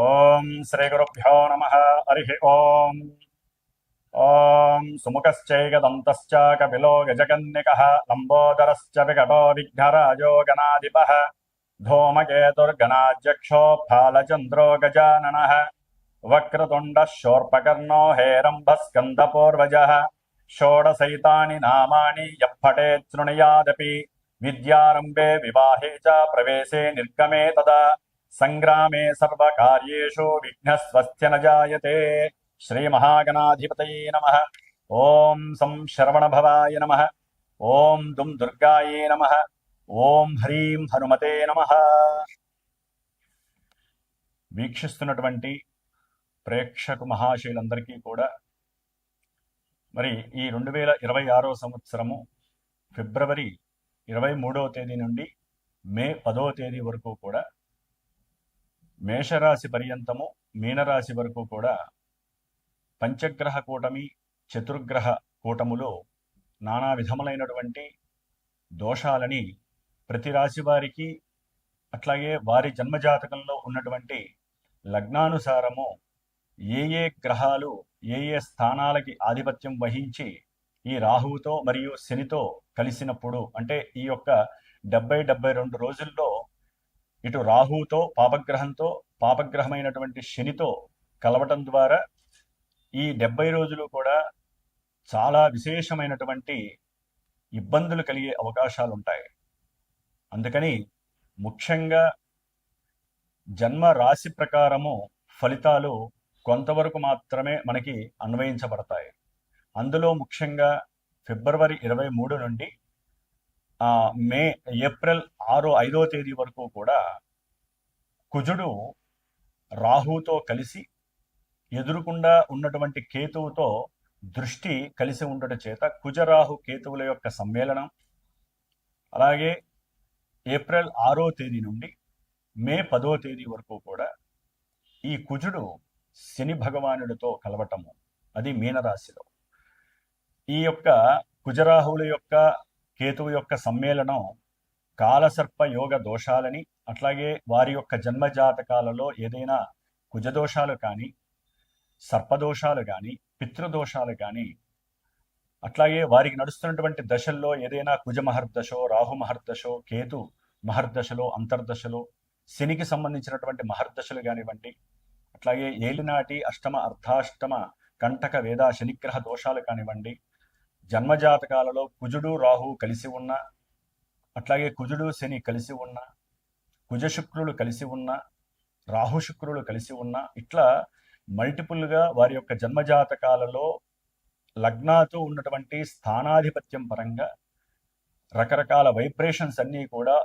ఓం శ్రీ గురుభ్యో నమః. హరి ఓం. ఓం సుముఖశ్చైకదంతశ్చ కపిలో గజకన్నికః లంబోదరశ్చ వికటో విఘ్నరాజో గణాధిపః ధూమకేతుర్గణాధ్యక్షో ఫాలచంద్రో గజాననః వక్రతుండః శూర్పకర్ణో హేరంబస్కందపూర్వజः షోడశైతాని నామాని యః పఠేత్ శృణుయాదపి విద్యారంభే వివాహే చ ప్రవేశే నిర్గమే తదా సంగ్రామే సర్వకార్యేషు విఘ్నస్వస్య న జాయతే. శ్రీ మహాగణాధిపతయే నమః. ఓం సం శరవణభవాయ నమః. ఓం దుం దుర్గాయే నమః. ఓం హ్రీం హనుమతే నమః. వీక్షిస్తున్నటువంటి ప్రేక్షకు మహాశయులందరికీ కూడా మరి ఈ 2026 సంవత్సరము ఫిబ్రవరి 23వ తేదీ నుండి మే 10వ తేదీ వరకు కూడా మేషరాశి పర్యంతము మీనరాశి వరకు కూడా పంచగ్రహ కూటమి చతుర్గ్రహ కూటములో నానా విధములైనటువంటి దోషాలని ప్రతి రాశి వారికి అట్లాగే వారి జన్మజాతకంలో ఉన్నటువంటి లగ్నానుసారము ఏ ఏ గ్రహాలు ఏ ఏ స్థానాలకి ఆధిపత్యం వహించి ఈ రాహువుతో మరియు శనితో కలిసినప్పుడు అంటే ఈ యొక్క 72 రోజుల్లో ఇటు రాహువుతో పాపగ్రహంతో పాపగ్రహమైనటువంటి శనితో కలవటం ద్వారా ఈ 70 రోజులు కూడా చాలా విశేషమైనటువంటి ఇబ్బందులు కలిగే అవకాశాలు ఉంటాయి. అందుకని ముఖ్యంగా జన్మ రాశి ప్రకారము ఫలితాలు కొంతవరకు మాత్రమే మనకి అన్వయించబడతాయి. అందులో ముఖ్యంగా ఫిబ్రవరి 23 నుండి ఏప్రిల్ 5వ తేదీ వరకు కూడా కుజుడు రాహుతో కలిసి ఎదురుకుండా ఉన్నటువంటి కేతువుతో దృష్టి కలిసి ఉండటం చేత కుజరాహు కేతువుల యొక్క సమ్మేళనం, అలాగే ఏప్రిల్ 6వ తేదీ నుండి మే 10వ తేదీ వరకు కూడా ఈ కుజుడు శని భగవానుడితో కలవటము, అది మీనరాశిలో. ఈ యొక్క కుజరాహువుల యొక్క కేతువు యొక్క సమ్మేళనం కాలసర్ప యోగ దోషాలని, అట్లాగే వారి యొక్క జన్మజాతకాలలో ఏదైనా కుజదోషాలు కానీ సర్పదోషాలు కానీ పితృదోషాలు కానీ, అట్లాగే వారికి నడుస్తున్నటువంటి దశల్లో ఏదైనా కుజ మహర్దశో రాహు మహర్దశో కేతు మహర్దశలో అంతర్దశలో శనికి సంబంధించినటువంటి మహర్దశలు కానివ్వండి, అట్లాగే ఏలినాటి అష్టమ అర్ధాష్టమ కంటక వేద శనిగ్రహ దోషాలు కానివ్వండి, జన్మజాతకాలలో కుజుడు రాహు కలిసి ఉన్న, అట్లాగే కుజుడు శని కలిసి ఉన్న, కుజ శుక్రులు కలిసి ఉన్న, రాహు శుక్రులు కలిసి ఉన్న, ఇట్లా మల్టిపుల్గా వారి యొక్క జన్మజాతకాలలో లగ్నాతో ఉన్నటువంటి స్థానాధిపత్యం పరంగా రకరకాల వైబ్రేషన్స్ అన్నీ కూడా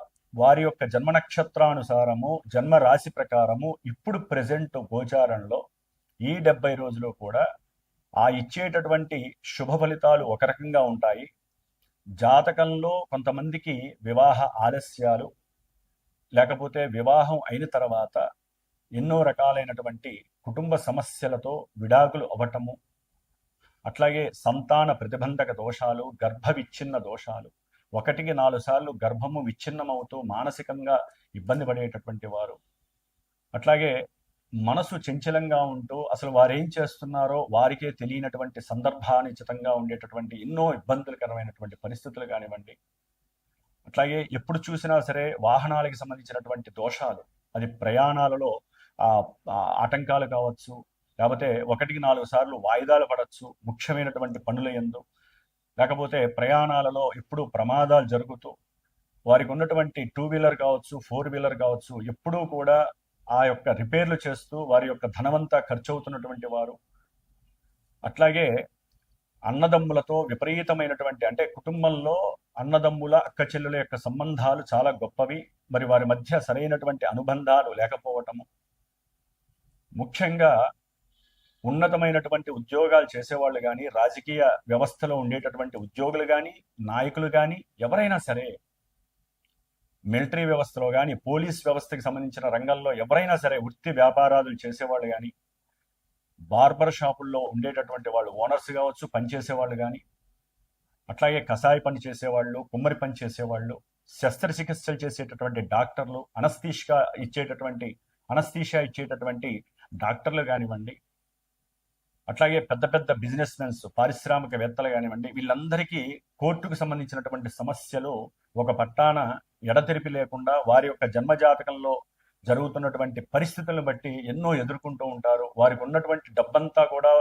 వారి యొక్క జన్మ నక్షత్రానుసారము జన్మ రాశి ప్రకారము ఇప్పుడు ప్రెజెంట్ గోచారంలో ఈ 70 రోజులు కూడా ఆ ఇచ్చేటటువంటి శుభ ఫలితాలు ఒక రకంగా ఉంటాయి. జాతకంలో కొంతమందికి వివాహ ఆలస్యాలు, లేకపోతే వివాహం అయిన తర్వాత ఎన్నో రకాలైనటువంటి కుటుంబ సమస్యలతో విడాకులు అవ్వటము, అట్లాగే సంతాన ప్రతిబంధక దోషాలు, గర్భ విచ్ఛిన్న దోషాలు, 1-4 సార్లు గర్భము విచ్ఛిన్నమవుతూ మానసికంగా ఇబ్బంది పడేటటువంటి వారు, అట్లాగే మనసు చంచలంగా ఉంటూ అసలు వారేం చేస్తున్నారో వారికే తెలియనటువంటి సందర్భానుచితంగా ఉండేటటువంటి ఎన్నో ఇబ్బందులకరమైనటువంటి పరిస్థితులు కానివ్వండి, అట్లాగే ఎప్పుడు చూసినా సరే వాహనాలకు సంబంధించినటువంటి దోషాలు, అది ప్రయాణాలలో ఆటంకాలు కావచ్చు, లేకపోతే 1-4 సార్లు వాయిదాలు పడవచ్చు ముఖ్యమైనటువంటి పనుల యందు, లేకపోతే ప్రయాణాలలో ఎప్పుడు ప్రమాదాలు జరుగుతూ వారికి ఉన్నటువంటి 2 వీలర్ కావచ్చు 4 వీలర్ కావచ్చు ఎప్పుడూ కూడా ఆ యొక్క రిపేర్లు చేస్తూ వారి యొక్క ధనమంతా ఖర్చు అవుతున్నటువంటి వారు, అట్లాగే అన్నదమ్ములతో విపరీతమైనటువంటి అంటే కుటుంబంలో అన్నదమ్ముల అక్క చెల్లుల యొక్క సంబంధాలు చాలా గొప్పవి, మరి వారి మధ్య సరైనటువంటి అనుబంధాలు లేకపోవటము, ముఖ్యంగా ఉన్నతమైనటువంటి ఉద్యోగాలు చేసేవాళ్ళు కానీ రాజకీయ వ్యవస్థలో ఉండేటటువంటి ఉద్యోగులు కానీ నాయకులు కానీ ఎవరైనా సరే, మిలిటరీ వ్యవస్థలో కానీ పోలీస్ వ్యవస్థకి సంబంధించిన రంగంలో ఎవరైనా సరే వృత్తి వ్యాపారాలు చేసేవాళ్ళు కానీ, బార్బర్ షాపుల్లో ఉండేటటువంటి వాళ్ళు ఓనర్స్ కావచ్చు పనిచేసేవాళ్ళు కానీ, అట్లాగే కషాయి పని చేసేవాళ్ళు, కుమ్మరి పని చేసేవాళ్ళు, శస్త్రచికిత్సలు చేసేటటువంటి డాక్టర్లు, అనస్థీషియా ఇచ్చేటటువంటి అనస్థీషియా ఇచ్చేటటువంటి డాక్టర్లు కానివ్వండి, అట్లాగే పెద్ద పెద్ద బిజినెస్ మెన్స్, పారిశ్రామికవేత్తలు కానివ్వండి, వీళ్ళందరికీ కోర్టుకు సంబంధించినటువంటి సమస్యలు ఒక పట్టాన ఎడతెరిపి లేకుండా వారి యొక్క జన్మజాతకంలో జరుగుతున్నటువంటి పరిస్థితులను బట్టి ఎన్నో ఎదుర్కొంటూ ఉంటారు. వారికి ఉన్నటువంటి డబ్బంతా కూడా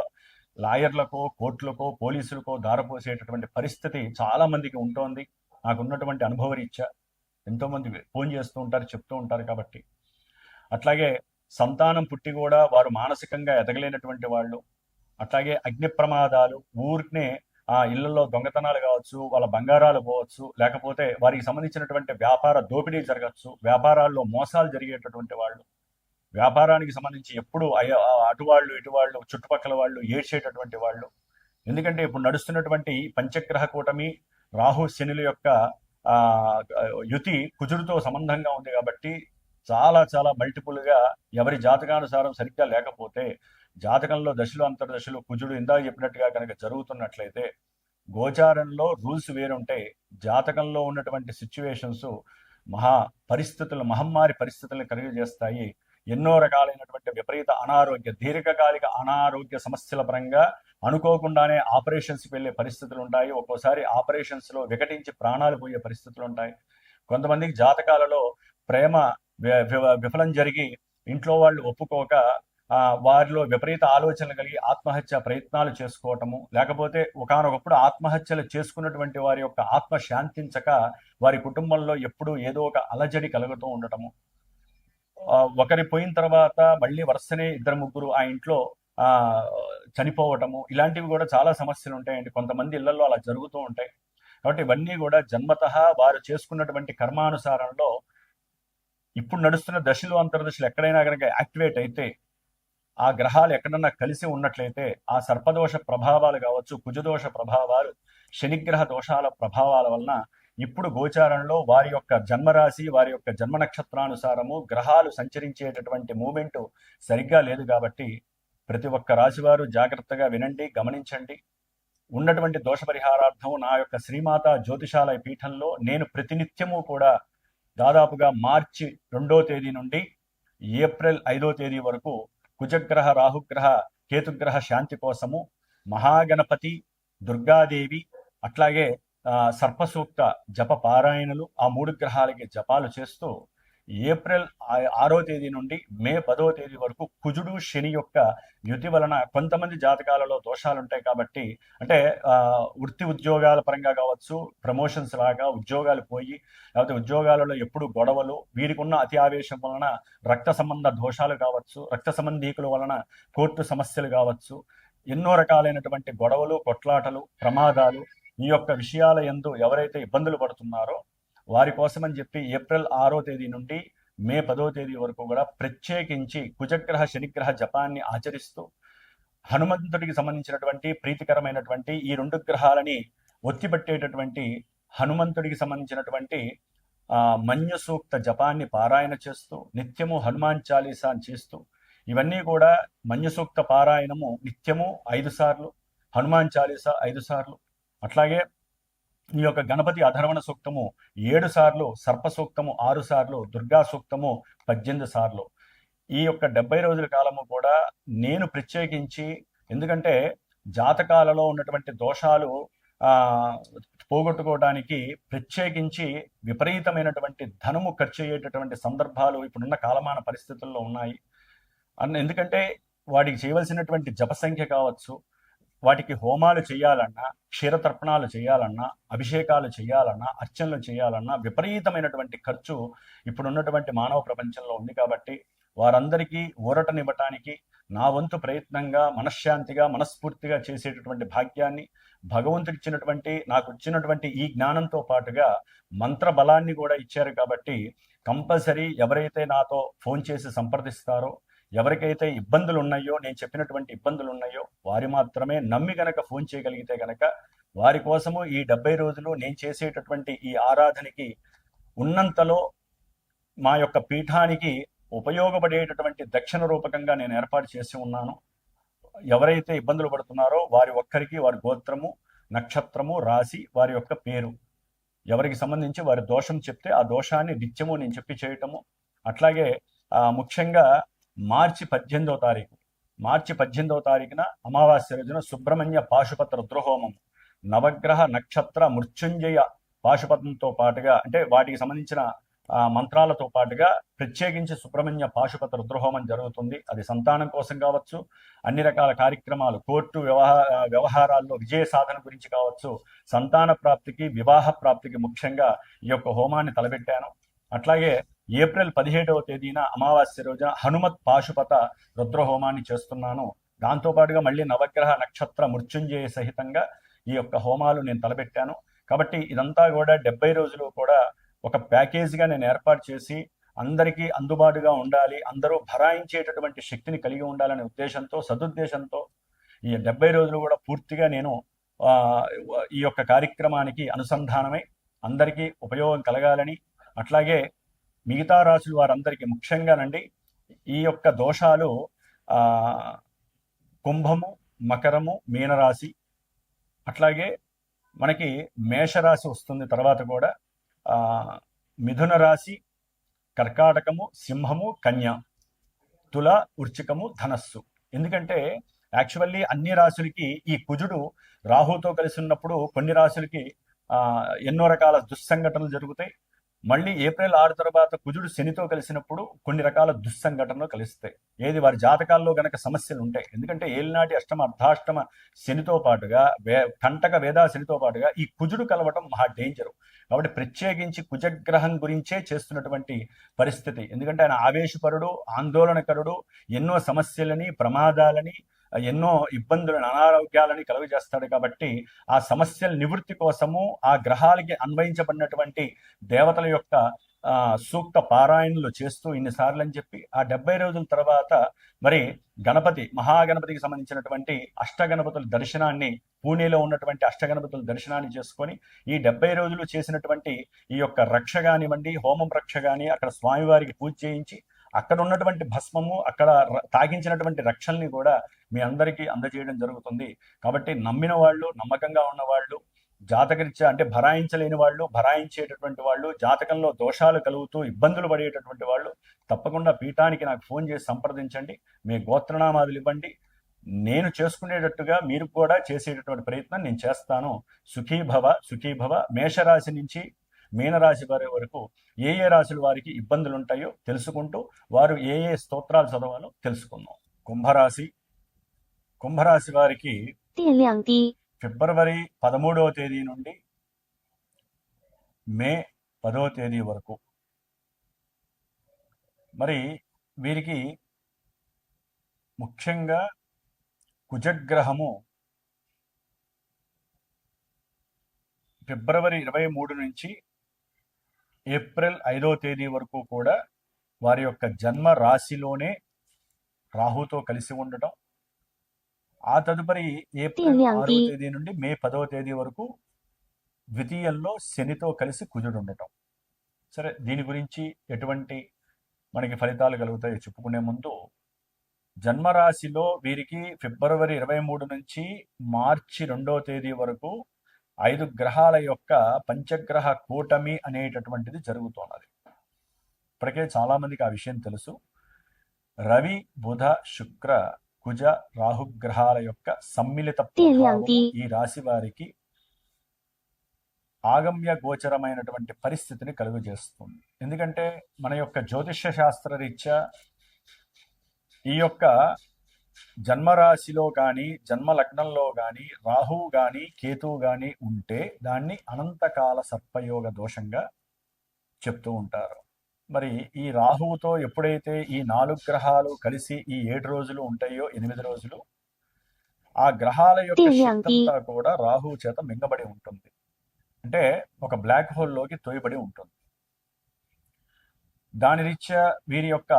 లాయర్లకో, కోర్టులకో, పోలీసులకో దారపోసేటటువంటి పరిస్థితి చాలా మందికి ఉంటోంది. నాకున్నటువంటి అనుభవరీత్యా ఎంతోమంది ఫోన్ చేస్తూ ఉంటారు, చెప్తూ ఉంటారు. కాబట్టి అట్లాగే సంతానం పుట్టి కూడా వారు మానసికంగా ఎదగలేనటువంటి వాళ్ళు, అట్లాగే అగ్ని ప్రమాదాలు, ఊరినే ఆ ఇళ్లలో దొంగతనాలు కావచ్చు, వాళ్ళ బంగారాలు పోవచ్చు, లేకపోతే వారికి సంబంధించినటువంటి వ్యాపార దోపిడీ జరగచ్చు, వ్యాపారాల్లో మోసాలు జరిగేటటువంటి వాళ్ళు, వ్యాపారానికి సంబంధించి ఎప్పుడు అటువాళ్ళు ఇటువాళ్ళు చుట్టుపక్కల వాళ్ళు ఏడ్చేటటువంటి వాళ్ళు. ఎందుకంటే ఇప్పుడు నడుస్తున్నటువంటి పంచగ్రహ కూటమి రాహు శనుల యొక్క యుతి కుజుడితో సంబంధంగా ఉంది. కాబట్టి చాలా చాలా మల్టిపుల్గా ఎవరి జాతకానుసారం సరిగ్గా లేకపోతే, జాతకంలో దశలు అంతర్దశలు కుజుడు ఇందాక చెప్పినట్టుగా కనుక జరుగుతున్నట్లయితే, గోచారంలో రూల్స్ వేరుంటాయి. జాతకంలో ఉన్నటువంటి సిచ్యువేషన్స్ మహమ్మారి పరిస్థితులను కలిగజేస్తాయి. ఎన్నో రకాలైనటువంటి విపరీత అనారోగ్య, దీర్ఘకాలిక అనారోగ్య సమస్యల పరంగా అనుకోకుండానే ఆపరేషన్స్కి వెళ్ళే పరిస్థితులు ఉంటాయి. ఒక్కోసారి ఆపరేషన్స్లో వికటించి ప్రాణాలు పోయే పరిస్థితులు ఉంటాయి. కొంతమందికి జాతకాలలో ప్రేమ విఫలం జరిగి ఇంట్లో వాళ్ళు ఒప్పుకోక వారిలో విపరీత ఆలోచనలు కలిగి ఆత్మహత్య ప్రయత్నాలు చేసుకోవటము, లేకపోతే ఒకానొకప్పుడు ఆత్మహత్యలు చేసుకున్నటువంటి వారి యొక్క ఆత్మ శాంతించక వారి కుటుంబంలో ఎప్పుడూ ఏదో ఒక అలజడి కలుగుతూ ఉండటము, ఒకరి పోయిన తర్వాత మళ్ళీ వరుసనే ఇద్దరు ముగ్గురు ఆ ఇంట్లో చనిపోవటము, ఇలాంటివి కూడా చాలా సమస్యలు ఉంటాయండి. కొంతమంది ఇళ్లలో అలా జరుగుతూ ఉంటాయి. కాబట్టి ఇవన్నీ కూడా జన్మతః వారు చేసుకున్నటువంటి కర్మానుసారంలో ఇప్పుడు నడుస్తున్న దశలు అంతర్దశలు ఎక్కడైనా కనుక యాక్టివేట్ అయితే, ఆ గ్రహాలు ఎక్కడన్నా కలిసి ఉన్నట్లయితే, ఆ సర్పదోష ప్రభావాలు కావచ్చు, కుజదోష ప్రభావాలు, శనిగ్రహ దోషాల ప్రభావాల వలన ఇప్పుడు గోచారంలో వారి యొక్క జన్మరాశి, వారి యొక్క జన్మ నక్షత్రానుసారము గ్రహాలు సంచరించేటటువంటి మూమెంట్ సరిగ్గా లేదు. కాబట్టి ప్రతి ఒక్క రాశివారు జాగ్రత్తగా వినండి, గమనించండి. ఉన్నటువంటి దోష పరిహారార్థం నా యొక్క శ్రీమాత జ్యోతిషాలయ పీఠంలో నేను ప్రతినిత్యము కూడా దాదాపుగా మార్చి 2వ తేదీ నుండి ఏప్రిల్ 5వ తేదీ వరకు కుజగ్రహ, రాహుగ్రహ, కేతుగ్రహ శాంతి కోసము మహాగణపతి, దుర్గాదేవి, అట్లాగే సర్పసూక్త జప పారాయణలు, ఆ 3 గ్రహాలకి జపాలు చేస్తూ ఏప్రిల్ 6వ తేదీ నుండి మే 10వ తేదీ వరకు కుజుడు శని యొక్క యుతి వలన కొంతమంది జాతకాలలో దోషాలు ఉంటాయి. కాబట్టి అంటే వృత్తి ఉద్యోగాల పరంగా కావచ్చు, ప్రమోషన్స్ లాగా ఉద్యోగాలు పోయి, లేకపోతే ఉద్యోగాలలో ఎప్పుడు గొడవలు, వీరికి ఉన్న అతి ఆవేశం వలన రక్త సంబంధ దోషాలు కావచ్చు, రక్త సంబంధీకుల వలన కోర్టు సమస్యలు కావచ్చు, ఎన్నో రకాలైనటువంటి గొడవలు, కొట్లాటలు, ప్రమాదాలు, ఈ యొక్క విషయాల యందు ఎవరైతే ఇబ్బందులు పడుతున్నారో వారి కోసమని చెప్పి ఏప్రిల్ 6వ తేదీ నుండి మే 10వ తేదీ వరకు కూడా ప్రత్యేకించి కుజగ్రహ శనిగ్రహ జపాన్ని ఆచరిస్తూ హనుమంతుడికి సంబంధించినటువంటి ప్రీతికరమైనటువంటి ఈ 2 గ్రహాలని ఒత్తిపట్టేటటువంటి హనుమంతుడికి సంబంధించినటువంటి మన్య సూక్త జపాన్ని పారాయణ చేస్తూ నిత్యము హనుమాన్ చాలీసా చేస్తూ, ఇవన్నీ కూడా మన్య సూక్త పారాయణము నిత్యము 5 సార్లు, హనుమాన్ చాలీసా 5 సార్లు, అట్లాగే ఈ యొక్క గణపతి అధర్వణ సూక్తము 7 సార్లు, సర్ప సూక్తము 6 సార్లు, దుర్గా సూక్తము 18 సార్లు. ఈ యొక్క 70 రోజుల కాలము కూడా నేను ప్రత్యేకించి, ఎందుకంటే జాతకాలలో ఉన్నటువంటి దోషాలు పోగొట్టుకోవడానికి ప్రత్యేకించి విపరీతమైనటువంటి ధనము ఖర్చు అయ్యేటటువంటి సందర్భాలు ఇప్పుడున్న కాలమాన పరిస్థితుల్లో ఉన్నాయి. ఎందుకంటే వాటికి చేయవలసినటువంటి జప సంఖ్య కావచ్చు, వాటికి హోమాలు చేయాలన్నా, క్షీరతర్పణాలు చేయాలన్నా, అభిషేకాలు చేయాలన్నా, అర్చనలు చేయాలన్నా విపరీతమైనటువంటి ఖర్చు ఇప్పుడున్నటువంటి మానవ ప్రపంచంలో ఉంది. కాబట్టి వారందరికీ ఊరటనివ్వటానికి నా వంతు ప్రయత్నంగా మనశ్శాంతిగా మనస్ఫూర్తిగా చేసేటటువంటి భాగ్యాన్ని భగవంతుడిచ్చినటువంటి, నాకు ఇచ్చినటువంటి ఈ జ్ఞానంతో పాటుగా మంత్ర బలాన్ని కూడా ఇచ్చారు. కాబట్టి కంపల్సరీ ఎవరైతే నాతో ఫోన్ చేసి సంప్రదిస్తారో, ఎవరికైతే ఇబ్బందులు ఉన్నాయో, నేను చెప్పినటువంటి ఇబ్బందులు ఉన్నాయో, వారి మాత్రమే నమ్మి గనక ఫోన్ చేయగలిగితే గనక వారి కోసము ఈ 70 రోజులు నేను చేసేటటువంటి ఈ ఆరాధనకి ఉన్నంతలో మా యొక్క పీఠానికి ఉపయోగపడేటటువంటి దక్షిణ రూపకంగా నేను ఏర్పాటు చేసి ఉన్నాను. ఎవరైతే ఇబ్బందులు పడుతున్నారో వారి ఒక్కరికి వారి గోత్రము, నక్షత్రము, రాశి, వారి యొక్క పేరు, ఎవరికి సంబంధించి వారి దోషం చెప్తే ఆ దోషాన్ని నిత్యము నేను చెప్పి చేయటము, అట్లాగే ముఖ్యంగా మార్చి 18వ తారీఖున అమావాస్య రోజున సుబ్రహ్మణ్య పాశుపత రుద్రహోమం, నవగ్రహ నక్షత్ర మృత్యుంజయ పాశుపతంతో పాటుగా, అంటే వాటికి సంబంధించిన మంత్రాలతో పాటుగా ప్రత్యేకించి సుబ్రహ్మణ్య పాశుపత రుద్రహోమం జరుగుతుంది. అది సంతానం కోసం కావచ్చు, అన్ని రకాల కార్యక్రమాలు, కోర్టు వ్యవహారాల్లో విజయ సాధన గురించి కావచ్చు, సంతాన ప్రాప్తికి, వివాహ ప్రాప్తికి ముఖ్యంగా ఈ యొక్క హోమాన్ని తలపెట్టాను. అట్లాగే ఏప్రిల్ 17వ తేదీన అమావాస్య రోజున హనుమత్ పాశుపత రుద్రహోమాన్ని చేస్తున్నాను. దాంతోపాటుగా మళ్ళీ నవగ్రహ నక్షత్ర మృత్యుంజయ సహితంగా ఈ యొక్క హోమాలు నేను తలపెట్టాను. కాబట్టి ఇదంతా కూడా 70 రోజులు కూడా ఒక ప్యాకేజీగా నేను ఏర్పాటు చేసి అందరికీ అందుబాటుగా ఉండాలి, అందరూ భరాయించేటటువంటి శక్తిని కలిగి ఉండాలనే ఉద్దేశంతో, సదుద్దేశంతో ఈ 70 రోజులు కూడా పూర్తిగా నేను ఈ యొక్క కార్యక్రమానికి అనుసంధానమై అందరికీ ఉపయోగం కలగాలని, అట్లాగే మిగతా రాశులు వారందరికీ ముఖ్యంగానండి ఈ యొక్క దోషాలు కుంభము, మకరము, మీనరాశి, అట్లాగే మనకి మేషరాశి వస్తుంది, తర్వాత కూడా మిథున రాశి, కర్కాటకము, సింహము, కన్య, తుల, వృశ్చికము, ధనస్సు. ఎందుకంటే యాక్చువల్లీ అన్ని రాశులకి ఈ కుజుడు రాహుతో కలిసి ఉన్నప్పుడు కొన్ని రాశులకి ఎన్నో రకాల దుస్సంఘటనలు జరుగుతాయి. మళ్ళీ ఏప్రిల్ 6 తర్వాత కుజుడు శనితో కలిసినప్పుడు కొన్ని రకాల దుస్సంఘటనలు కలుస్తాయి. ఏది వారి జాతకాల్లో గనక సమస్యలు ఉంటాయి. ఎందుకంటే ఏలినాటి అష్టమ అర్ధాష్టమ శనితో పాటుగా కంటక వేదా శనితో పాటుగా ఈ కుజుడు కలవటం మహా డేంజరు. కాబట్టి ప్రత్యేకించి కుజగ్రహం గురించే చేస్తున్నటువంటి పరిస్థితి. ఎందుకంటే ఆయన ఆవేశపరుడు, ఆందోళనకరుడు, ఎన్నో సమస్యలని, ప్రమాదాలని, ఎన్నో ఇబ్బందులను, అనారోగ్యాలని కలుగజేస్తాడు. కాబట్టి ఆ సమస్యల నివృత్తి కోసము ఆ గ్రహాలకి అన్వయించబడినటువంటి దేవతల యొక్క సూక్త పారాయణలు చేస్తూ ఇన్నిసార్లు అని చెప్పి ఆ 70 రోజుల తర్వాత మరి గణపతి, మహాగణపతికి సంబంధించినటువంటి అష్టగణపతుల దర్శనాన్ని, పూణేలో ఉన్నటువంటి అష్టగణపతుల దర్శనాన్ని చేసుకొని ఈ 70 రోజులు చేసినటువంటి ఈ యొక్క రక్ష కానివ్వండి, హోమం రక్ష కానీ, అక్కడ స్వామివారికి పూజ చేయించి అక్కడ ఉన్నటువంటి భస్మము, అక్కడ తాగించినటువంటి రక్షల్ని కూడా మీ అందరికీ అందజేయడం జరుగుతుంది. కాబట్టి నమ్మిన వాళ్ళు, నమ్మకంగా ఉన్నవాళ్ళు, జాతకరీత్యా అంటే భరాయించలేని వాళ్ళు, భరాయించేటటువంటి వాళ్ళు, జాతకంలో దోషాలు కలుగుతూ ఇబ్బందులు పడేటటువంటి వాళ్ళు తప్పకుండా పీఠానికి నాకు ఫోన్ చేసి సంప్రదించండి. మీ గోత్రనామాదులు ఇవ్వండి. నేను చేసుకునేటట్టుగా మీరు కూడా చేసేటటువంటి ప్రయత్నం నేను చేస్తాను. సుఖీభవ సుఖీభవ. మేషరాశి నుంచి మీనరాశి వారి వరకు ఏ ఏ రాశుల వారికి ఇబ్బందులు ఉంటాయో తెలుసుకుంటూ వారు ఏ ఏ స్తోత్రాలు చదవాలో తెలుసుకుందాం. కుంభరాశి వారికి ఫిబ్రవరి 13వ తేదీ నుండి మే 10వ తేదీ వరకు మరి వీరికి ముఖ్యంగా కుజగ్రహము ఫిబ్రవరి 23 నుంచి ఏప్రిల్ 5వ తేదీ వరకు కూడా వారి యొక్క జన్మ రాశిలోనే రాహుతో కలిసి ఉండటం, ఆ తదుపరి ఏప్రిల్ 6వ తేదీ నుండి మే 10వ తేదీ వరకు ద్వితీయంలో శనితో కలిసి కుజుడు ఉండటం. సరే, దీని గురించి ఎటువంటి మనకి ఫలితాలు కలుగుతాయో చెప్పుకునే ముందు, జన్మరాశిలో వీరికి ఫిబ్రవరి 23 నుంచి మార్చి 2వ తేదీ వరకు 5 గ్రహాల యొక్క పంచగ్రహ కూటమి అనేటటువంటిది జరుగుతున్నది. ఇప్పటికే చాలా మందికి ఆ విషయం తెలుసు. రవి, బుధ, శుక్ర, కుజ, రాహుగ్రహాల యొక్క సమ్మిళిత ప్రభావము ఈ రాశి వారికి ఆగమ్య గోచరమైనటువంటి పరిస్థితిని కలుగజేస్తుంది. ఎందుకంటే మన యొక్క జ్యోతిష్య శాస్త్ర రీత్యా ఈ యొక్క జన్మరాశిలో కానీ, జన్మ లగ్నంలో కానీ రాహువు కానీ, కేతువు కానీ ఉంటే దాన్ని అనంతకాల సర్పయోగ దోషంగా చెప్తూ ఉంటారు. మరి ఈ రాహువుతో ఎప్పుడైతే ఈ 4 గ్రహాలు కలిసి ఈ 7 రోజులు ఉంటాయో, 8 రోజులు, ఆ గ్రహాల యొక్క శక్తి అంతా కూడా రాహువు చేత మింగబడి ఉంటుంది. అంటే ఒక బ్లాక్ హోల్లోకి తోయబడి ఉంటుంది. దాని రీత్యా వీరి యొక్క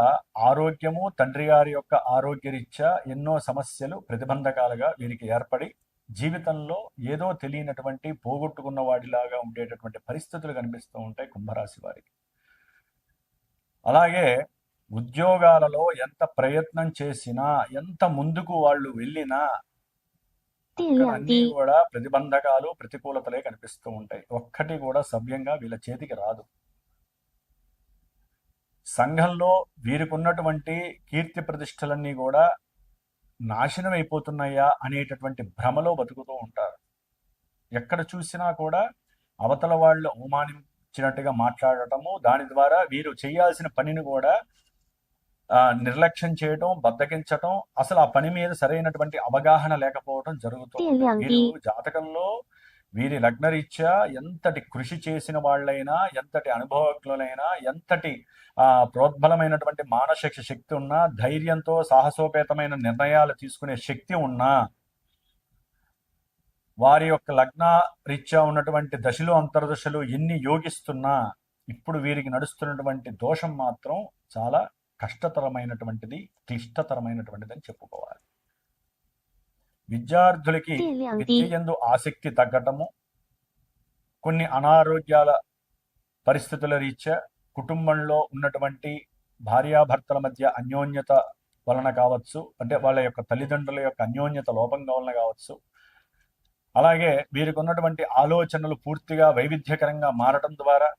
ఆరోగ్యము, తండ్రి గారి యొక్క ఆరోగ్య రీత్యా ఎన్నో సమస్యలు, ప్రతిబంధకాలుగా వీరికి ఏర్పడి జీవితంలో ఏదో తెలియనటువంటి పోగొట్టుకున్న వాడిలాగా ఉండేటటువంటి పరిస్థితులు కనిపిస్తూ ఉంటాయి కుంభరాశి వారికి. అలాగే ఉద్యోగాలలో ఎంత ప్రయత్నం చేసినా, ఎంత ముందుకు వాళ్ళు వెళ్ళినా అన్నీ కూడా ప్రతిబంధకాలు, ప్రతికూలతలే కనిపిస్తూ ఉంటాయి. ఒక్కటి కూడా సవ్యంగా వీళ్ళ చేతికి రాదు. సంఘంలో వీరికి ఉన్నటువంటి కీర్తి ప్రతిష్టలన్నీ కూడా నాశనం అయిపోతున్నాయా అనేటటువంటి భ్రమలో బతుకుతూ ఉంటారు. ఎక్కడ చూసినా కూడా అవతల వాళ్ళు అవమానించినట్టుగా మాట్లాడటము, దాని ద్వారా వీరు చేయాల్సిన పనిని కూడా నిర్లక్ష్యం చేయటం, బద్దకించటం, అసలు ఆ పని మీద సరైనటువంటి అవగాహన లేకపోవటం జరుగుతుంది. వీరు జాతకంలో వీరి లగ్నరీత్యా ఎంతటి కృషి చేసిన వాళ్ళైనా, ఎంతటి అనుభవజ్ఞులైనా, ఎంతటి ప్రోద్బలమైనటువంటి మానసిక శక్తి ఉన్నా, ధైర్యంతో సాహసోపేతమైన నిర్ణయాలు తీసుకునే శక్తి ఉన్నా, వారి యొక్క లగ్న రీత్యా ఉన్నటువంటి దశలు అంతర్దశలు ఎన్ని యోగిస్తున్నా ఇప్పుడు వీరికి నడుస్తున్నటువంటి దోషం మాత్రం చాలా కష్టతరమైనటువంటిది, క్లిష్టతరమైనటువంటిది అని చెప్పుకోవాలి. విద్యార్థులకి విద్య యందు ఆసక్తి తగ్గటము, కొన్ని అనారోగ్యాల పరిస్థితుల రీత్యా కుటుంబంలో ఉన్నటువంటి భార్యాభర్తల మధ్య అన్యోన్యత వలన కావచ్చు, అంటే వాళ్ళ యొక్క తల్లిదండ్రుల యొక్క అన్యోన్యత లోపం వలన కావచ్చు, అలాగే వీరికి ఉన్నటువంటి ఆలోచనలు పూర్తిగా వైవిధ్యకరంగా మారటం ద్వారా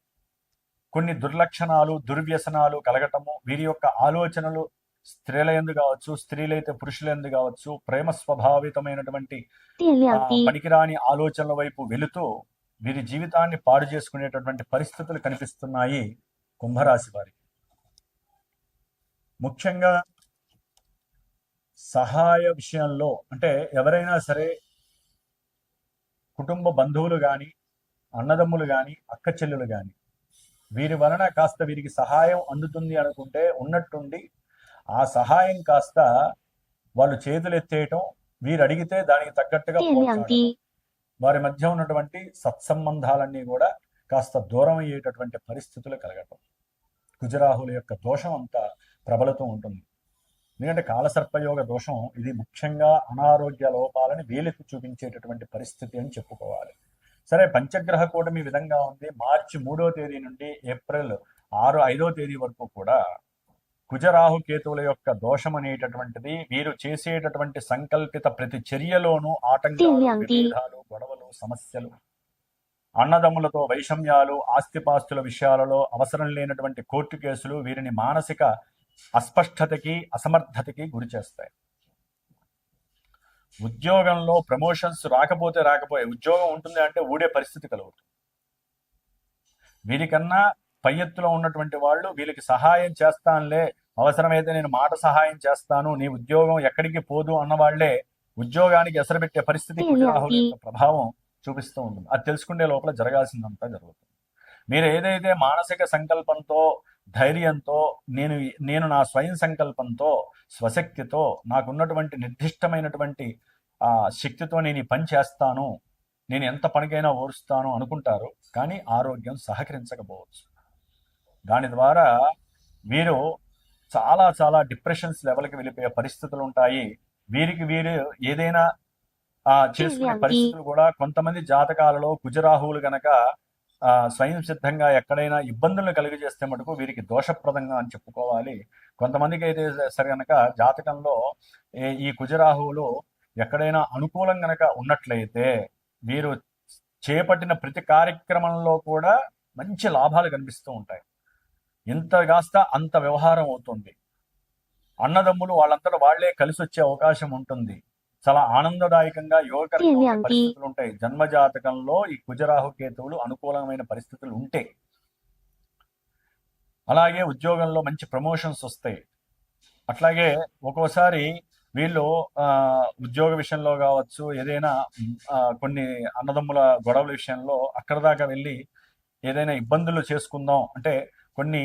కొన్ని దుర్లక్షణాలు, దుర్వ్యసనాలు కలగటము, వీరి యొక్క ఆలోచనలు స్త్రీలయందు కావచ్చు, స్త్రీలైతే పురుషులందు కావచ్చు, ప్రేమ స్వభావితమైనటువంటి పనికిరాని ఆలోచనల వైపు వెళుతూ వీరి జీవితాన్ని పాడు చేసుకునేటటువంటి పరిస్థితులు కనిపిస్తున్నాయి కుంభరాశి వారికి. ముఖ్యంగా సహాయ విషయంలో, అంటే ఎవరైనా సరే కుటుంబ బంధువులు కానీ, అన్నదమ్ములు కానీ, అక్క చెల్లెలు కానీ, వీరి వలన కాస్త వీరికి సహాయం అందుతుంది అనుకుంటే ఉన్నట్టుండి ఆ సహాయం కాస్త వాళ్ళు చేతులు ఎత్తేయటం, వీరు అడిగితే దానికి తగ్గట్టుగా పోరాడటం, వారి మధ్య ఉన్నటువంటి సత్సంబంధాలన్నీ కూడా కాస్త దూరం అయ్యేటటువంటి పరిస్థితులు కలగటం, కుజరాహుల యొక్క దోషం అంతా ప్రబలుతూ ఉంటుంది. ఎందుకంటే కాలసర్పయోగ దోషం ఇది ముఖ్యంగా అనారోగ్య లోపాలని వేలెత్తి చూపించేటటువంటి పరిస్థితి అని చెప్పుకోవాలి. సరే, పంచగ్రహ కూటమి విధంగా ఉంది. మార్చి 3వ తేదీ నుండి ఏప్రిల్ 5వ తేదీ వరకు కూడా కుజరాహు కేతువుల యొక్క దోషం అనేటటువంటిది వీరు చేసేటటువంటి సంకల్పిత ప్రతి చర్యలోనూ ఆటంకాలు, విభేదాలు, గొడవలు, సమస్యలు, అన్నదమ్ములతో వైషమ్యాలు, ఆస్తిపాస్తుల విషయాలలో అవసరం లేనటువంటి కోర్టు కేసులు వీరిని మానసిక అస్పష్టతకి, అసమర్థతకి గురి చేస్తాయి. ఉద్యోగంలో ప్రమోషన్స్ రాకపోయే ఉద్యోగం ఉంటుంది అంటే ఊడే పరిస్థితి కలుగుతుంది. వీరికన్నా పై ఎత్తులో ఉన్నటువంటి వాళ్ళు వీళ్ళకి సహాయం చేస్తానులే, అవసరమైతే నేను మాట సహాయం చేస్తాను, నీ ఉద్యోగం ఎక్కడికి పోదు అన్న వాళ్లే ఉద్యోగానికి ఎసరబెట్టే పరిస్థితి కుజరాహుల యొక్క ప్రభావం చూపిస్తూ ఉంటుంది. అది తెలుసుకునే లోపల జరగాల్సిందంతా జరుగుతుంది. మీరు ఏదైతే మానసిక సంకల్పంతో, ధైర్యంతో, నేను నా స్వయం సంకల్పంతో, స్వశక్తితో, నాకున్నటువంటి నిర్దిష్టమైనటువంటి శక్తితో నేను ఈ పని చేస్తాను, నేను ఎంత పనికైనా ఓరుస్తాను అనుకుంటారు, కానీ ఆరోగ్యం సహకరించకపోవచ్చు. దాని ద్వారా వీరు చాలా చాలా డిప్రెషన్స్ లెవెల్కి వెళ్ళిపోయే పరిస్థితులు ఉంటాయి. వీరు ఏదైనా చేసుకునే పరిస్థితులు కూడా కొంతమంది జాతకాలలో కుజరాహువులు గనక స్వయం సిద్ధంగా ఎక్కడైనా ఇబ్బందులను కలిగజేస్తే మటుకు వీరికి దోషప్రదంగా అని చెప్పుకోవాలి. కొంతమందికి అయితే సరే గనక జాతకంలో ఈ కుజరాహువులు ఎక్కడైనా అనుకూలం గనక ఉన్నట్లయితే వీరు చేపట్టిన ప్రతి కార్యక్రమంలో కూడా మంచి లాభాలు కనిపిస్తూ ఉంటాయి. ఇంతగాస్త అంత వ్యవహారం అవుతుంది. అన్నదమ్ములు వాళ్ళంతటా వాళ్లే కలిసి వచ్చే అవకాశం ఉంటుంది. చాలా ఆనందదాయకంగా యోగకరమైన పరిస్థితులు ఉంటాయి. జన్మజాతకంలో ఈ కుజరాహు కేతువులు అనుకూలమైన పరిస్థితులు ఉంటే. అలాగే ఉద్యోగంలో మంచి ప్రమోషన్స్ వస్తాయి. అట్లాగే ఒక్కోసారి వీళ్ళు ఉద్యోగ విషయంలో కావచ్చు, ఏదైనా కొన్ని అన్నదమ్ముల గొడవల విషయంలో అక్కడ దాకా వెళ్ళి ఏదైనా ఇబ్బందులు చేసుకుందాం అంటే కొన్ని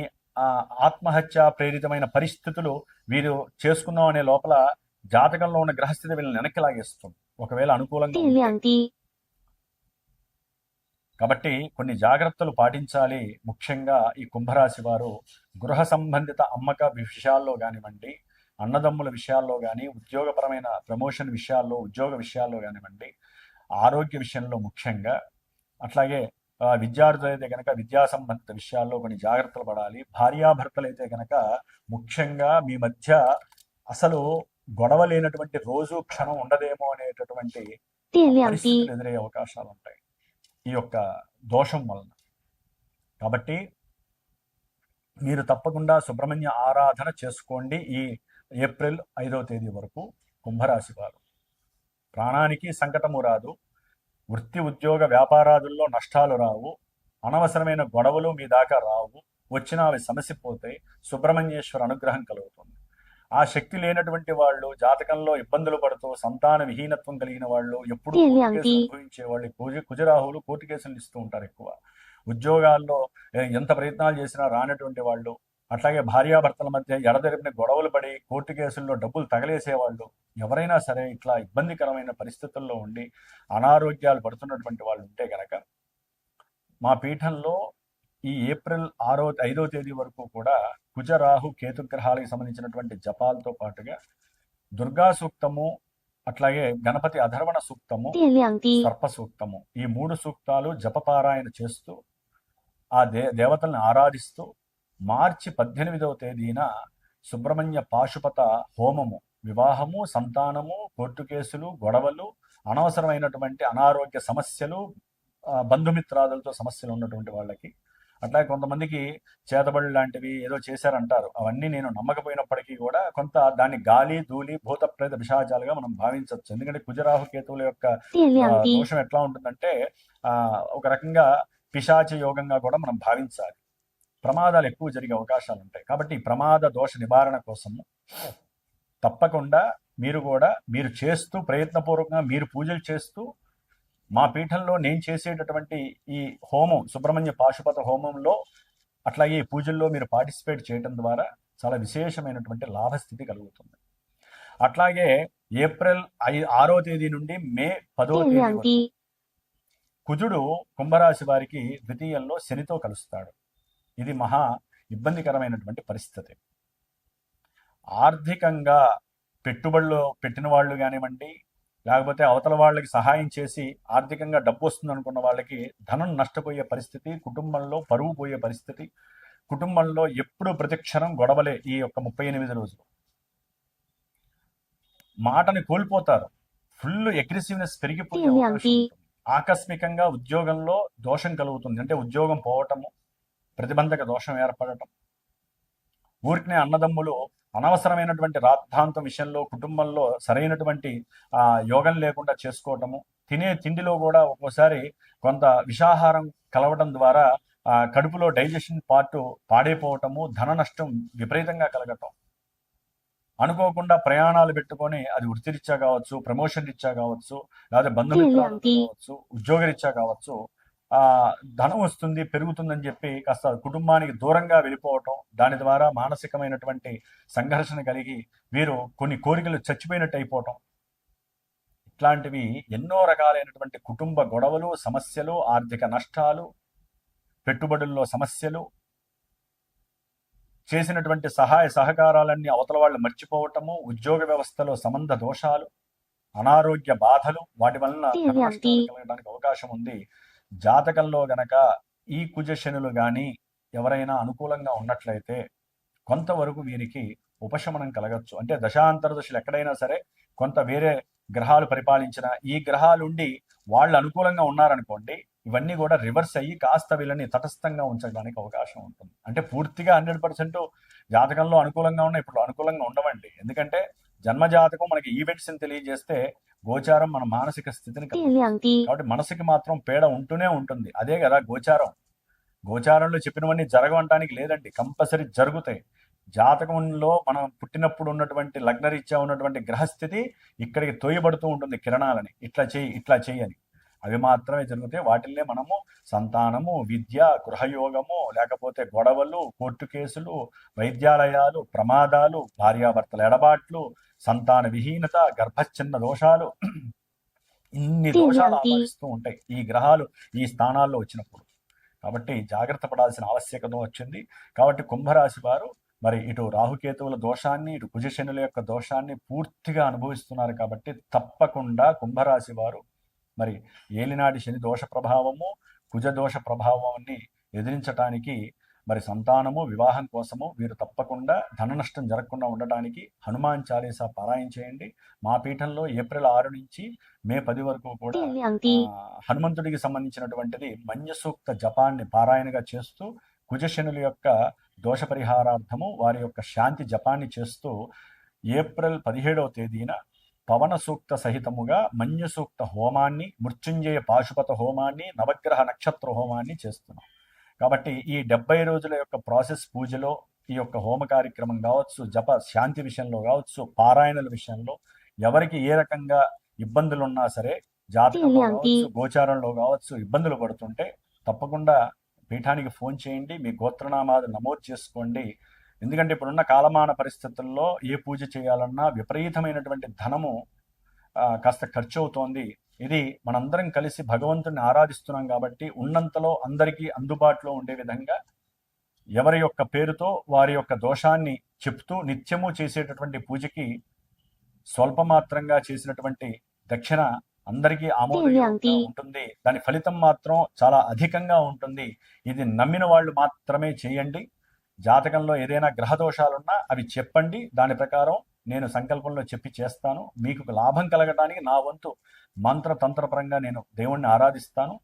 ఆత్మహత్య ప్రేరితమైన పరిస్థితులు వీరు చేసుకుందాం అనే లోపల జాతకంలో ఉన్న గ్రహస్థితి వీళ్ళని వెనక్కి లాగేస్తుంది ఒకవేళ అనుకూలంగా. కాబట్టి కొన్ని జాగ్రత్తలు పాటించాలి. ముఖ్యంగా ఈ కుంభరాశి వారు గృహ సంబంధిత అమ్మక విషయాల్లో కానివ్వండి, అన్నదమ్ముల విషయాల్లో కానీ, ఉద్యోగపరమైన ప్రమోషన్ విషయాల్లో, ఉద్యోగ విషయాల్లో కానివ్వండి, ఆరోగ్య విషయంలో ముఖ్యంగా, అట్లాగే విద్యార్థులు అయితే కనుక విద్యా సంబంధిత విషయాల్లో కొన్ని జాగ్రత్తలు పడాలి. భార్యాభర్తలు అయితే కనుక ముఖ్యంగా మీ మధ్య అసలు గొడవ లేనటువంటి రోజు క్షణం ఉండదేమో అనేటటువంటి పరిస్థితులు ఎదురయ్యే అవకాశాలు ఉంటాయి ఈ యొక్క దోషం వలన. కాబట్టి మీరు తప్పకుండా సుబ్రహ్మణ్య ఆరాధన చేసుకోండి. ఈ ఏప్రిల్ 5వ తేదీ వరకు కుంభరాశి వారు. ప్రాణానికి సంకటము రాదు, వృత్తి ఉద్యోగ వ్యాపారాదుల్లో నష్టాలు రావు, అనవసరమైన గొడవలు మీ దాకా రావు, వచ్చినా అవి సమసిపోతాయి, సుబ్రహ్మణ్యేశ్వర అనుగ్రహం కలుగుతుంది. ఆ శక్తి లేనటువంటి వాళ్ళు, జాతకంలో ఇబ్బందులు పడుతూ సంతాన విహీనత్వం కలిగిన వాళ్ళు, ఎప్పుడు కోర్టు కేసులు అనుభవించే వాళ్ళు, కుజరాహులు కోర్టు కేసులు ఇస్తూ ఉంటారు ఎక్కువ. ఉద్యోగాల్లో ఎంత ప్రయత్నాలు చేసినా రానటువంటి వాళ్ళు, అట్లాగే భార్యాభర్తల మధ్య ఎడతెరిపిన గొడవలు పడి కోర్టు కేసుల్లో డబ్బులు తగలేసేవాళ్ళు, ఎవరైనా సరే ఇట్లా ఇబ్బందికరమైన పరిస్థితుల్లో ఉండి అనారోగ్యాలు పడుతున్నటువంటి వాళ్ళు ఉంటే గనక మా పీఠంలో ఈ ఏప్రిల్ 5వ తేదీ వరకు కూడా కుజరాహు కేతుగ్రహాలకు సంబంధించినటువంటి జపాలతో పాటుగా దుర్గా సూక్తము, అట్లాగే గణపతి అధర్వణ సూక్తము, సర్ప సూక్తము, ఈ 3 సూక్తాలు జపపారాయణ చేస్తూ ఆ దేవతల్ని ఆరాధిస్తూ మార్చి 18వ తేదీన సుబ్రహ్మణ్య పాశుపత హోమము, వివాహము, సంతానము, కోర్టు కేసులు, గొడవలు, అనవసరమైనటువంటి అనారోగ్య సమస్యలు, బంధుమిత్రాదులతో సమస్యలు ఉన్నటువంటి వాళ్ళకి, అట్లాగే కొంతమందికి చేతబడి లాంటివి ఏదో చేశారంటారు. అవన్నీ నేను నమ్మకపోయినప్పటికీ కూడా కొంత దాన్ని గాలి, ధూళి, భూత ప్రేత పిశాచాలుగా మనం భావించవచ్చు. ఎందుకంటే కుజరాహు కేతువుల యొక్క దోషం ఎట్లా ఉంటుందంటే ఒక రకంగా పిశాచ యోగంగా కూడా మనం భావించాలి. ప్రమాదాలు ఎక్కువ జరిగే అవకాశాలు ఉంటాయి. కాబట్టి ఈ ప్రమాద దోష నివారణ కోసము తప్పకుండా మీరు చేస్తూ ప్రయత్నపూర్వకంగా మీరు పూజలు చేస్తూ మా పీఠంలో నేను చేసేటటువంటి ఈ హోమం, సుబ్రహ్మణ్య పాశుపత హోమంలో అట్లాగే ఈ పూజల్లో మీరు పార్టిసిపేట్ చేయడం ద్వారా చాలా విశేషమైనటువంటి లాభస్థితి కలుగుతుంది. అట్లాగే ఏప్రిల్ 6వ తేదీ నుండి మే 10వ తేదీ వరకు కుజుడు కుంభరాశి వారికి ద్వితీయంలో శనితో కలుస్తాడు. ఇది మహా ఇబ్బందికరమైనటువంటి పరిస్థితి. ఆర్థికంగా పెట్టుబడులు పెట్టిన వాళ్ళు కానివ్వండి, లేకపోతే అవతల వాళ్ళకి సహాయం చేసి ఆర్థికంగా డబ్బు వస్తుంది అనుకున్న వాళ్ళకి ధనం నష్టపోయే పరిస్థితి, కుటుంబంలో పరువు పోయే పరిస్థితి, కుటుంబంలో ఎప్పుడు ప్రతిక్షణం గొడవలే. ఈ యొక్క 38 రోజులు మాటని కోల్పోతారు. ఫుల్ అగ్రెసివ్నెస్ పెరిగిపోయే అవకాశం ఉంటుంది. ఆకస్మికంగా ఉద్యోగంలో దోషం కలుగుతుంది. అంటే ఉద్యోగం పోవటము, ప్రతిబంధక దోషం ఏర్పడటం, ఊరికనే అన్నదమ్ములు అనవసరమైనటువంటి రాద్ధాంతం విషయంలో కుటుంబంలో సరైనటువంటి యోగం లేకుండా చేసుకోవటము, తినే తిండిలో కూడా ఒక్కోసారి కొంత విషాహారం కలవడం ద్వారా కడుపులో డైజెషన్ పార్ట్ పాడైపోవటము, ధన నష్టం విపరీతంగా కలగటం, అనుకోకుండా ప్రయాణాలు పెట్టుకొని అది వృత్తిరీత్యా కావచ్చు, ప్రమోషన్ రీత్యా కావచ్చు, లేదా బంధుమిత్రాలు కావచ్చు, ఉద్యోగరీత్యా కావచ్చు, ధనం వస్తుంది, పెరుగుతుందని చెప్పి కాస్త కుటుంబానికి దూరంగా వెళ్ళిపోవటం, దాని ద్వారా మానసికమైనటువంటి సంఘర్షణ కలిగి వీరు కొన్ని కోరికలు చచ్చిపోయినట్టు అయిపోవటం, ఇట్లాంటివి ఎన్నో రకాలైనటువంటి కుటుంబ గొడవలు, సమస్యలు, ఆర్థిక నష్టాలు, పెట్టుబడుల్లో సమస్యలు, చేసినటువంటి సహాయ సహకారాలన్నీ అవతల వాళ్ళు మర్చిపోవటము, ఉద్యోగ వ్యవస్థలో సంబంధ దోషాలు, అనారోగ్య బాధలు, వాటి వలన కలగడానికి అవకాశం ఉంది. జాతకంలో గనక ఈ కుజశనులు కానీ ఎవరైనా అనుకూలంగా ఉన్నట్లయితే కొంతవరకు వీరికి ఉపశమనం కలగచ్చు. అంటే దశాంతర దశలు ఎక్కడైనా సరే కొంత వేరే గ్రహాలు పరిపాలించిన ఈ గ్రహాలుండి వాళ్ళు అనుకూలంగా ఉన్నారనుకోండి, ఇవన్నీ కూడా రివర్స్ అయ్యి కాస్త వీళ్ళని తటస్థంగా ఉంచడానికి అవకాశం ఉంటుంది. అంటే పూర్తిగా 100% జాతకంలో అనుకూలంగా ఉన్న ఇప్పుడు అనుకూలంగా ఉండవండి. ఎందుకంటే జన్మజాతకం మనకి ఈవెంట్స్ ని తెలియజేస్తే గోచారం మన మానసిక స్థితిని కాబట్టి మనసుకి మాత్రం పీడ ఉంటూనే ఉంటుంది. అదే కదా గోచారం. గోచారంలో చెప్పినవన్నీ జరగవటానికి లేదండి, కంపల్సరీ జరుగుతాయి. జాతకంలో మనం పుట్టినప్పుడు ఉన్నటువంటి లగ్నరీత్యా ఉన్నటువంటి గ్రహస్థితి ఇక్కడికి తోయబడుతూ ఉంటుంది కిరణాలని, ఇట్లా చేయి అని. అవి మాత్రమే జరుగుతాయి. వాటిల్నే మనము సంతానము, విద్య, గృహయోగము, లేకపోతే గొడవలు, కోర్టు కేసులు, వైద్యాలయాలు, ప్రమాదాలు, భార్యాభర్తల ఎడబాట్లు, సంతాన విహీనత, గర్భచ్ఛిన్న దోషాలు, ఇన్ని దోషాలు ఆవరిస్తూ ఉంటాయి ఈ గ్రహాలు ఈ స్థానాల్లో వచ్చినప్పుడు. కాబట్టి జాగ్రత్త పడాల్సిన ఆవశ్యకత వచ్చింది. కాబట్టి కుంభరాశి వారు మరి ఇటు రాహుకేతువుల దోషాన్ని, ఇటు కుజశనుల యొక్క దోషాన్ని పూర్తిగా అనుభవిస్తున్నారు. కాబట్టి తప్పకుండా కుంభరాశి వారు మరి ఏలినాటి శని దోష ప్రభావము, కుజ దోష ప్రభావాన్ని ఎదిరించటానికి మరి సంతానము, వివాహం కోసము వీరు తప్పకుండా ధన నష్టం జరగకుండా ఉండటానికి హనుమాన్ చాలీసా పారాయణ చేయండి. మా పీఠంలో ఏప్రిల్ 6 నుంచి మే 10 వరకు కూడా హనుమంతుడికి సంబంధించినటువంటిది మన్య సూక్త జపాన్ని పారాయణగా చేస్తూ కుజశనుల యొక్క దోష పరిహారార్థము వారి యొక్క శాంతి జపాన్ని చేస్తూ ఏప్రిల్ 17వ తేదీన పవన సూక్త సహితముగా మన్యు సూక్త హోమాన్ని, మృత్యుంజయ పాశుపత హోమాన్ని, నవగ్రహ నక్షత్ర హోమాన్ని చేస్తున్నాం. కాబట్టి ఈ 70 రోజుల యొక్క ప్రాసెస్ పూజలో ఈ యొక్క హోమ కార్యక్రమం కావచ్చు, జప శాంతి విషయంలో కావచ్చు, పారాయణల విషయంలో ఎవరికి ఏ రకంగా ఇబ్బందులు ఉన్నా సరే, జాతకంలో కావచ్చు, గోచారంలో కావచ్చు, ఇబ్బందులు పడుతుంటే తప్పకుండా పీఠానికి ఫోన్ చేయండి, మీ గోత్రనామాలు నమోదు చేసుకోండి. ఎందుకంటే ఇప్పుడున్న కాలమాన పరిస్థితుల్లో ఏ పూజ చేయాలన్నా విపరీతమైనటువంటి ధనము కాస్త ఖర్చు అవుతోంది. ఇది మనందరం కలిసి భగవంతుని ఆరాధిస్తున్నాం కాబట్టి ఉన్నంతలో అందరికీ అందుబాటులో ఉండే విధంగా ఎవరి యొక్క పేరుతో వారి యొక్క దోషాన్ని చెప్తూ నిత్యము చేసేటటువంటి పూజకి స్వల్పమాత్రంగా చేసినటువంటి దక్షిణ అందరికీ ఆమోదయోగ్యంగా ఉంటుంది. దాని ఫలితం మాత్రం చాలా అధికంగా ఉంటుంది. ఇది నమ్మిన వాళ్ళు మాత్రమే చేయండి. జాతకంలో ఏదైనా గ్రహ దోషాలున్నా అవి చెప్పండి, దాని ప్రకారం నేను సంకల్పంలో చెప్పి చేస్తాను. మీకు లాభం కలగడానికి నా వంతు మంత్ర తంత్రపరంగా నేను దేవుణ్ణి ఆరాధిస్తాను.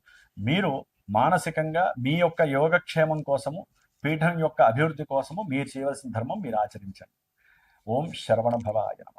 మీరు మానసికంగా మీ యొక్క యోగక్షేమం కోసము, పీఠం యొక్క అభివృద్ధి కోసము మీరు చేయవలసిన ధర్మం మీరు ఆచరించండి. ఓం శరవణ భవాయ నమః.